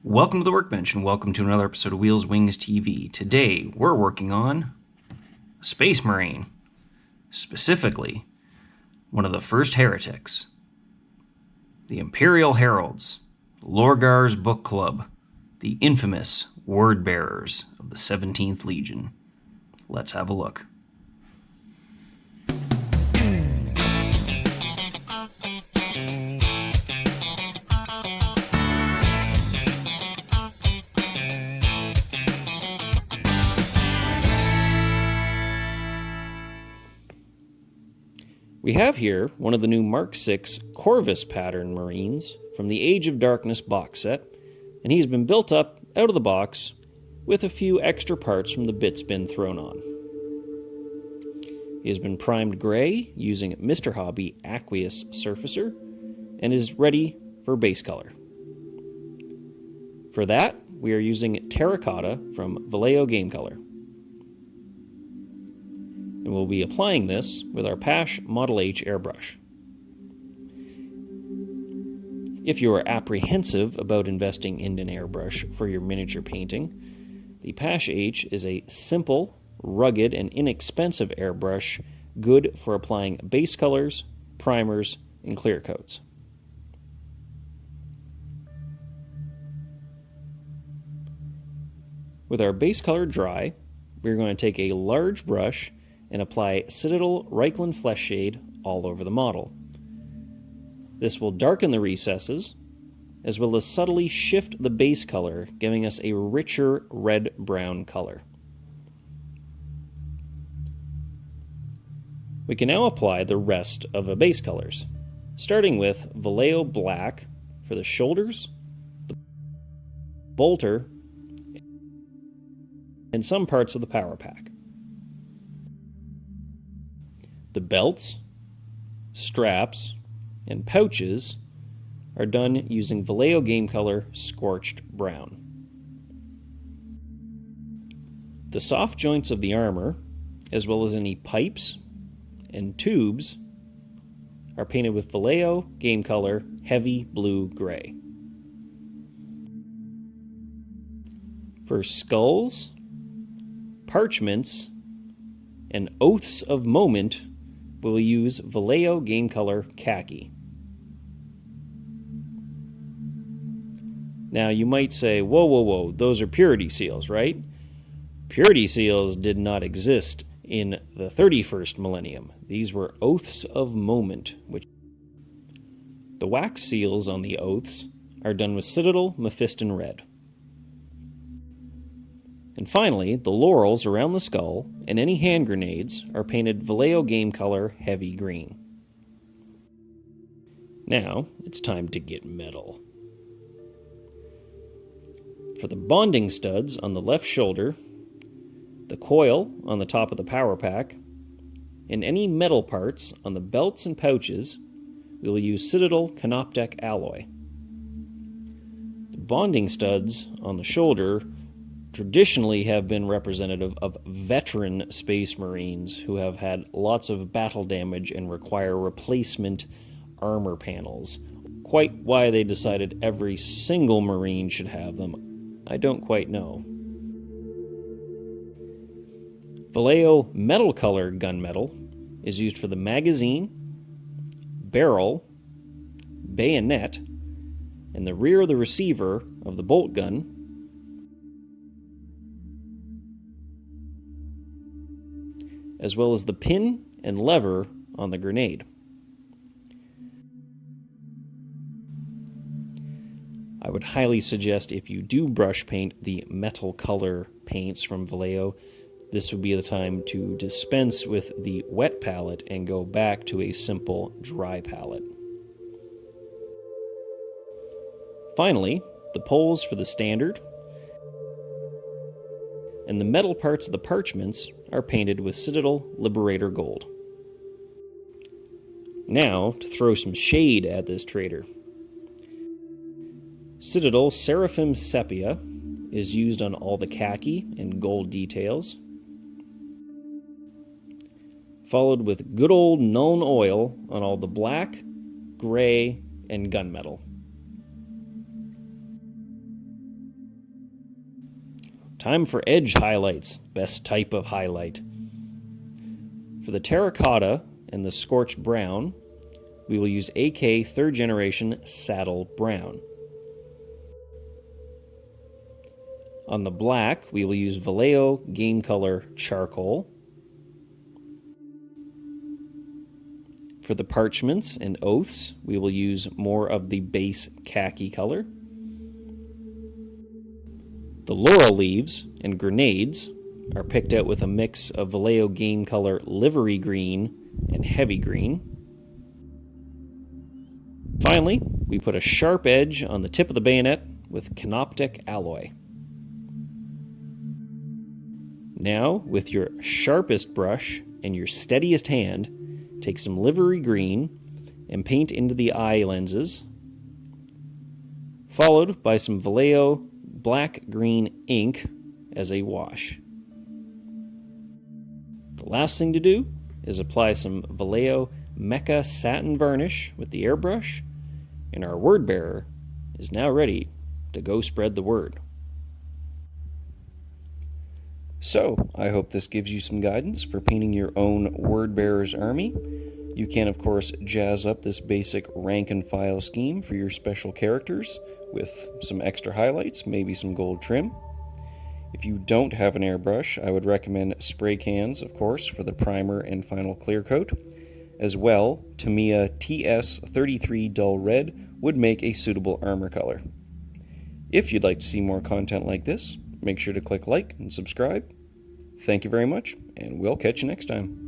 Welcome to the Workbench, and welcome to another episode of Wheels Wings TV. Today, we're working on a Space Marine. Specifically, one of the First Heretics. The Imperial Heralds, Lorgar's Book Club, the infamous Word Bearers of the 17th Legion. Let's have a look. We have here one of the new Mark VI Corvus pattern Marines from the Age of Darkness box set, and he's been built up out of the box with a few extra parts from the bits bin thrown on. He has been primed gray using Mr. Hobby Aqueous Surfacer and is ready for base color. For that, we are using Terracotta from Vallejo Game Color. And we'll be applying this with our Pash Model H airbrush. If you are apprehensive about investing in an airbrush for your miniature painting, the Pash H is a simple, rugged, and inexpensive airbrush good for applying base colors, primers, and clear coats. With our base color dry, we're going to take a large brush and apply Citadel Reikland Flesh Shade all over the model. This will darken the recesses, as well as subtly shift the base color, giving us a richer red-brown color. We can now apply the rest of the base colors, starting with Vallejo Black for the shoulders, the bolter, and some parts of the power pack. The belts, straps, and pouches are done using Vallejo Game Color Scorched Brown. The soft joints of the armor, as well as any pipes and tubes, are painted with Vallejo Game Color Heavy Blue-Gray. For skulls, parchments, and oaths of moment, we'll use Vallejo Game Color Khaki. Now you might say, whoa, those are purity seals, right? Purity seals did not exist in the 31st millennium. These were oaths of moment, which the wax seals on the oaths are done with Citadel Mephiston Red. And finally, the laurels around the skull and any hand grenades are painted Vallejo Game Color Heavy Green. Now, it's time to get metal. For the bonding studs on the left shoulder, the coil on the top of the power pack, and any metal parts on the belts and pouches, we will use Citadel Canoptek Alloy. The bonding studs on the shoulder traditionally have been representative of veteran Space Marines who have had lots of battle damage and require replacement armor panels. Quite why they decided every single Marine should have them, I don't quite know. Vallejo Metal Color Gunmetal is used for the magazine, barrel, bayonet, and the rear of the receiver of the bolt gun, as well as the pin and lever on the grenade. I would highly suggest if you do brush paint the metal color paints from Vallejo, this would be the time to dispense with the wet palette and go back to a simple dry palette. Finally, the poles for the standard and the metal parts of the parchments are painted with Citadel Liberator Gold. Now, to throw some shade at this traitor. Citadel Seraphim Sepia is used on all the khaki and gold details, followed with good old Nuln Oil on all the black, gray, and gunmetal. Time for edge highlights, best type of highlight. For the terracotta and the scorched brown, we will use AK 3rd Generation Saddle Brown. On the black, we will use Vallejo Game Color Charcoal. For the parchments and oaths, we will use more of the base khaki color. The laurel leaves and grenades are picked out with a mix of Vallejo Game Color Livery Green and Heavy Green. Finally, we put a sharp edge on the tip of the bayonet with Canoptic Alloy. Now, with your sharpest brush and your steadiest hand, take some livery green and paint into the eye lenses, followed by some Vallejo black-green ink as a wash. The last thing to do is apply some Vallejo Mecha Satin Varnish with the airbrush, and our word bearer is now ready to go spread the word. So, I hope this gives you some guidance for painting your own word bearer's army. You can, of course, jazz up this basic rank and file scheme for your special characters with some extra highlights, maybe some gold trim. If you don't have an airbrush, I would recommend spray cans, of course, for the primer and final clear coat. As well, Tamiya TS33 Dull Red would make a suitable armor color. If you'd like to see more content like this, make sure to click like and subscribe. Thank you very much, and we'll catch you next time.